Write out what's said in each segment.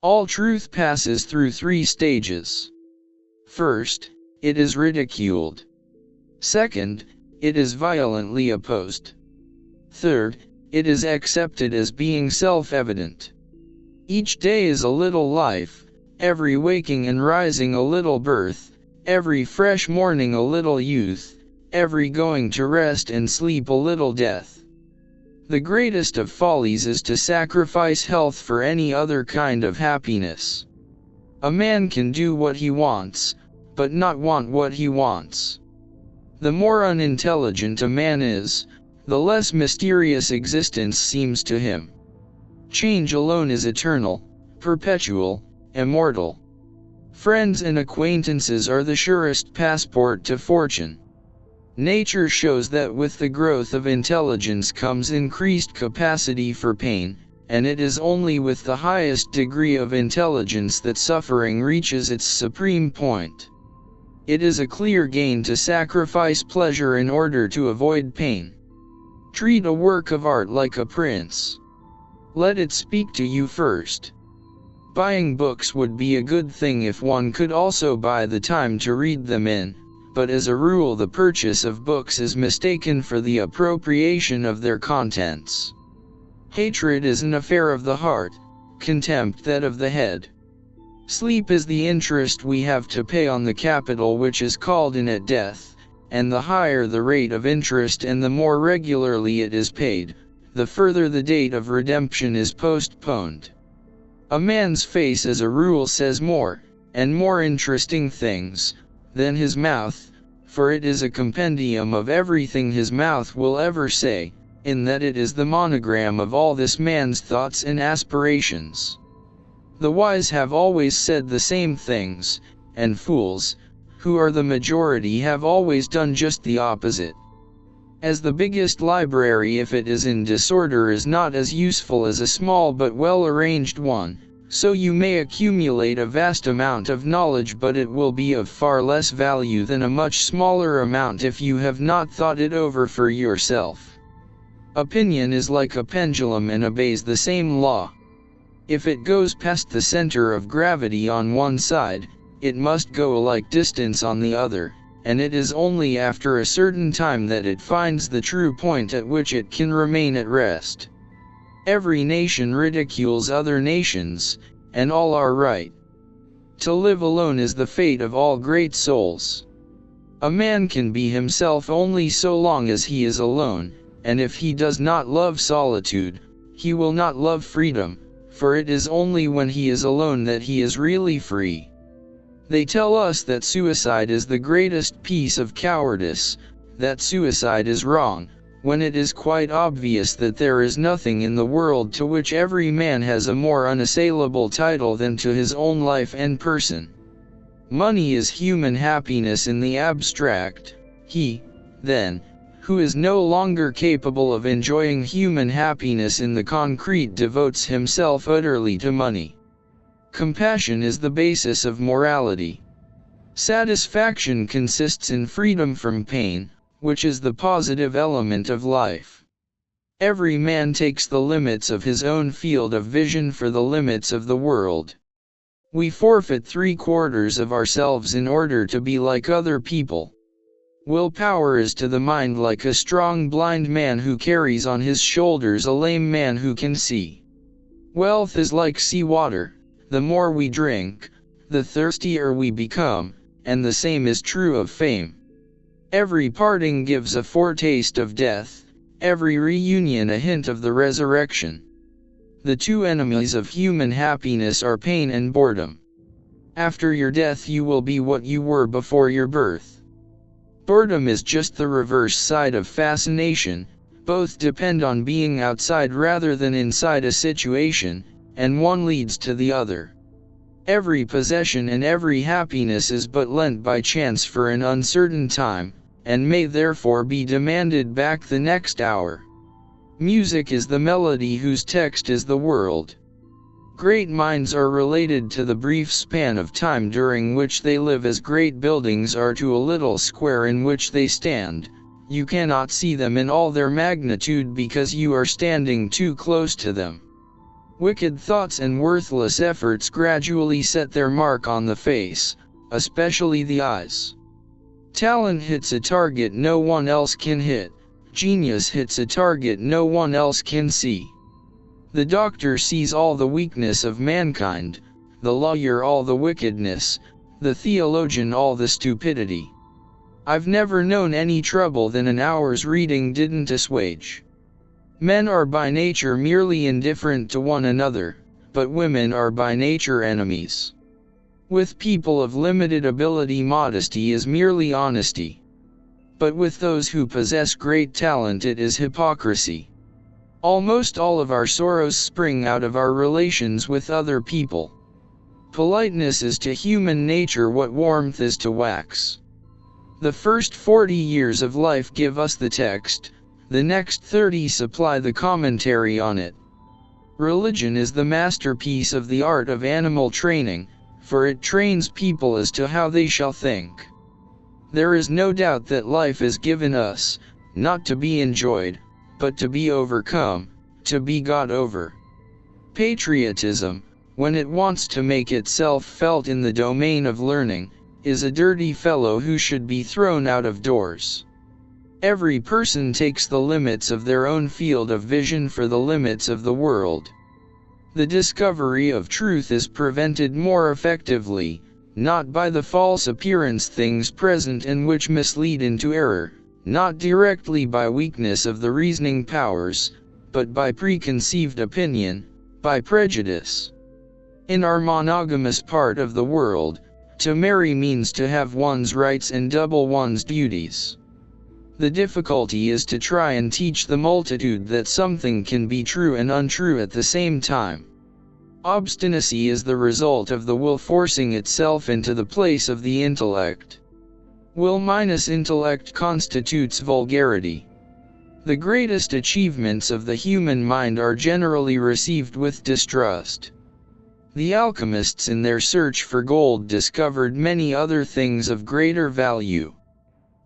All truth passes through three stages. First, it is ridiculed. Second, it is violently opposed. Third, it is accepted as being self-evident. Each day is a little life, every waking and rising a little birth, every fresh morning a little youth, every going to rest and sleep a little death. The greatest of follies is to sacrifice health for any other kind of happiness. A man can do what he wants, but not want what he wants. The more unintelligent a man is, the less mysterious existence seems to him. Change alone is eternal, perpetual, immortal. Friends and acquaintances are the surest passport to fortune. Nature shows that with the growth of intelligence comes increased capacity for pain, and it is only with the highest degree of intelligence that suffering reaches its supreme point. It is a clear gain to sacrifice pleasure in order to avoid pain. Treat a work of art like a prince. Let it speak to you first. Buying books would be a good thing if one could also buy the time to read them in, but as a rule the purchase of books is mistaken for the appropriation of their contents. Hatred is an affair of the heart, contempt that of the head. Sleep is the interest we have to pay on the capital which is called in at death, and the higher the rate of interest and the more regularly it is paid, the further the date of redemption is postponed. A man's face as a rule says more, and more interesting things, than his mouth, for it is a compendium of everything his mouth will ever say, in that it is the monogram of all this man's thoughts and aspirations. The wise have always said the same things, and fools, who are the majority, have always done just the opposite. As the biggest library, if it is in disorder, is not as useful as a small but well-arranged one, so you may accumulate a vast amount of knowledge, but it will be of far less value than a much smaller amount if you have not thought it over for yourself. Opinion is like a pendulum and obeys the same law. If it goes past the center of gravity on one side, it must go a like distance on the other, and it is only after a certain time that it finds the true point at which it can remain at rest. Every nation ridicules other nations, and all are right. To live alone is the fate of all great souls. A man can be himself only so long as he is alone, and if he does not love solitude, he will not love freedom, for it is only when he is alone that he is really free. They tell us that suicide is the greatest piece of cowardice, that suicide is wrong, when it is quite obvious that there is nothing in the world to which every man has a more unassailable title than to his own life and person. Money is human happiness in the abstract. He, then, who is no longer capable of enjoying human happiness in the concrete devotes himself utterly to money. Compassion is the basis of morality. Satisfaction consists in freedom from pain, which is the positive element of life. Every man takes the limits of his own field of vision for the limits of the world. We forfeit 3/4 of ourselves in order to be like other people. Willpower is to the mind like a strong blind man who carries on his shoulders a lame man who can see. Wealth is like sea water. The more we drink, the thirstier we become, and the same is true of fame. Every parting gives a foretaste of death, every reunion a hint of the resurrection. The two enemies of human happiness are pain and boredom. After your death you will be what you were before your birth. Boredom is just the reverse side of fascination. Both depend on being outside rather than inside a situation, and one leads to the other. Every possession and every happiness is but lent by chance for an uncertain time, and may therefore be demanded back the next hour. Music is the melody whose text is the world. Great minds are related to the brief span of time during which they live as great buildings are to a little square in which they stand. You cannot see them in all their magnitude because you are standing too close to them. Wicked thoughts and worthless efforts gradually set their mark on the face, especially the eyes. Talent hits a target no one else can hit. Genius hits a target no one else can see. The doctor sees all the weakness of mankind, the lawyer all the wickedness, the theologian all the stupidity. I've never known any trouble that an hour's reading didn't assuage. Men are by nature merely indifferent to one another, but women are by nature enemies. With people of limited ability, modesty is merely honesty. But with those who possess great talent, it is hypocrisy. Almost all of our sorrows spring out of our relations with other people. Politeness is to human nature what warmth is to wax. The first 40 years of life give us the text, the next 30 supply the commentary on it. Religion is the masterpiece of the art of animal training, for it trains people as to how they shall think. There is no doubt that life is given us, not to be enjoyed, but to be overcome, to be got over. Patriotism, when it wants to make itself felt in the domain of learning, is a dirty fellow who should be thrown out of doors. Every person takes the limits of their own field of vision for the limits of the world. The discovery of truth is prevented more effectively, not by the false appearance things present and which mislead into error, not directly by weakness of the reasoning powers, but by preconceived opinion, by prejudice. In our monogamous part of the world, to marry means to have one's rights and double one's duties. The difficulty is to try and teach the multitude that something can be true and untrue at the same time. Obstinacy is the result of the will forcing itself into the place of the intellect. Will minus intellect constitutes vulgarity. The greatest achievements of the human mind are generally received with distrust. The alchemists in their search for gold discovered many other things of greater value.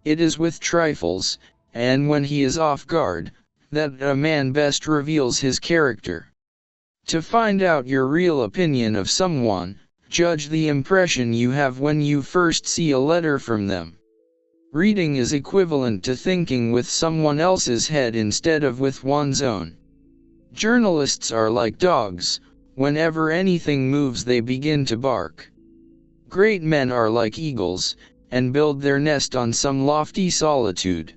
It is with trifles, and when he is off guard, that a man best reveals his character. To find out your real opinion of someone, judge the impression you have when you first see a letter from them. Reading is equivalent to thinking with someone else's head instead of with one's own. Journalists are like dogs, whenever anything moves they begin to bark. Great men are like eagles, and build their nest on some lofty solitude.